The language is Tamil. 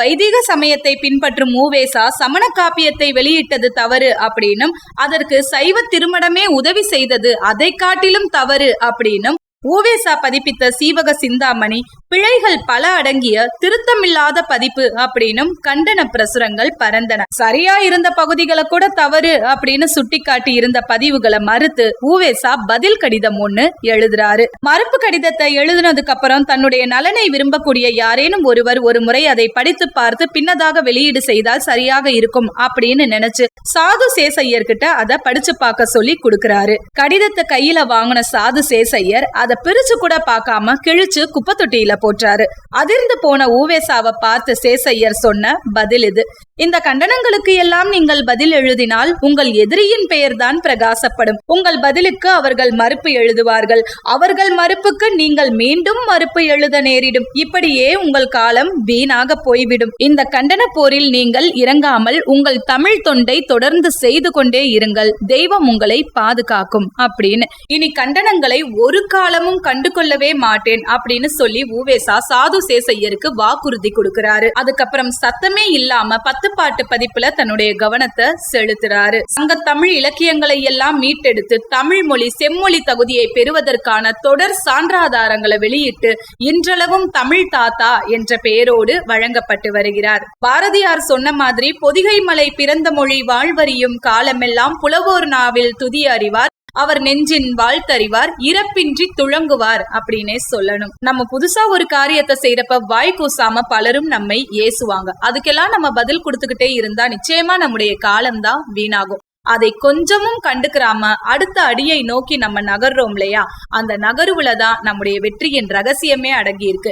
வைதிக சமயத்தை பின்பற்றும் ஊவேசா சமண காப்பியத்தை வெளியிட்டது தவறு அப்படின்னும், அதற்கு சைவ திருமணமே உதவி செய்தது அதை காட்டிலும் தவறு அப்படின்னும், ஊவேசா பதிப்பித்த சீவக சிந்தாமணி பிழைகள் பல அடங்கிய திருத்தமில்லாத பதிப்பு அப்படின்னும் கண்டன பிரசுரங்கள் பரந்தன. சரியா இருந்த பகுதிகளை கூட தவறு அப்படின்னு சுட்டிக்காட்டி இருந்த பதிவுகளை மறுத்து ஊவேசா பதில் கடிதம் ஒண்ணு எழுதுறாரு. மறுப்பு கடிதத்தை எழுதினதுக்கு அப்புறம் தன்னுடைய நலனை விரும்பக்கூடிய யாரேனும் ஒருவர் ஒரு முறை அதை படித்து பார்த்து பின்னதாக வெளியீடு செய்தால் சரியாக இருக்கும் அப்படின்னு நினைச்சு சாது சேசையர்கிட்ட அதை படிச்சு பார்க்க சொல்லி கொடுக்கிறாரு. கடிதத்தை கையில வாங்கின சாது சேசையர் அதை பிரிச்சு கூட பார்க்காம கிழிச்சு குப்பை தொட்டியில போட்டாரு. அதிர்ந்து போன ஊவேசாவை பார்த்து சேசையர் சொன்ன பதில் இது. இந்த கண்டனங்களுக்கு எல்லாம் நீங்கள் பதில் எழுதினால் உங்கள் எதிரியின் பெயர்தான் பிரகாசப்படும். உங்கள் பதிலுக்கு அவர்கள் மறுப்பு எழுதுவார்கள். அவர்கள் மறுப்புக்கு நீங்கள் மீண்டும் மறுப்பு எழுத நேரிடும். இப்படியே உங்கள் காலம் வீணாக போய்விடும். இந்த கண்டன போரில் நீங்கள் இறங்காமல் உங்கள் தமிழ் தொண்டை தொடர்ந்து செய்து கொண்டே இருங்கள். தெய்வம் உங்களை பாதுகாக்கும் அப்படின்னு. இனி கண்டனங்களை ஒரு காலமும் கண்டு கொள்ளவே மாட்டேன் அப்படின்னு சொல்லி ஊவேசா சாது சேசையருக்கு வாக்குறுதி கொடுக்கிறாரு. அதுக்கப்புறம் சத்தமே இல்லாம 10 பாட்டு பதிப்புல தன்னுடைய கவனத்தை செலுத்துறாரு. அங்க தமிழ் இலக்கியங்களை எல்லாம் மீட்டெடுத்து தமிழ் மொழி செம்மொழி தகுதியை பெறுவதற்கான தொடர் சான்றாதாரங்களை வெளியிட்டு இன்றளவும் தமிழ் தாத்தா என்ற பெயரோடு வழங்கப்பட்டு வருகிறார். பாரதியார் சொன்ன மாதிரி பொதிகை மலை பிறந்த மொழி வாழ்வறியும் காலமெல்லாம் புலவோர் நாவில் துதி அறிவார், அவர் நெஞ்சின் வாழ்த்தறிவார், இறப்பின்றி துளங்குவார் அப்படின்னே சொல்லணும். நம்ம புதுசா ஒரு காரியத்தை செய்யறப்ப வாய் கூசாம பலரும் நம்மை ஏசுவாங்க. அதுக்கெல்லாம் நம்ம பதில் கொடுத்துக்கிட்டே இருந்தா நிச்சயமா நம்முடைய காலம்தான் வீணாகும். அதை கொஞ்சமும் கண்டுக்கிறாம அடுத்த அடியை நோக்கி நம்ம நகர்றோம் இல்லையா, அந்த நகர்வுலதான் நம்முடைய வெற்றியின் ரகசியமே அடங்கி இருக்கு.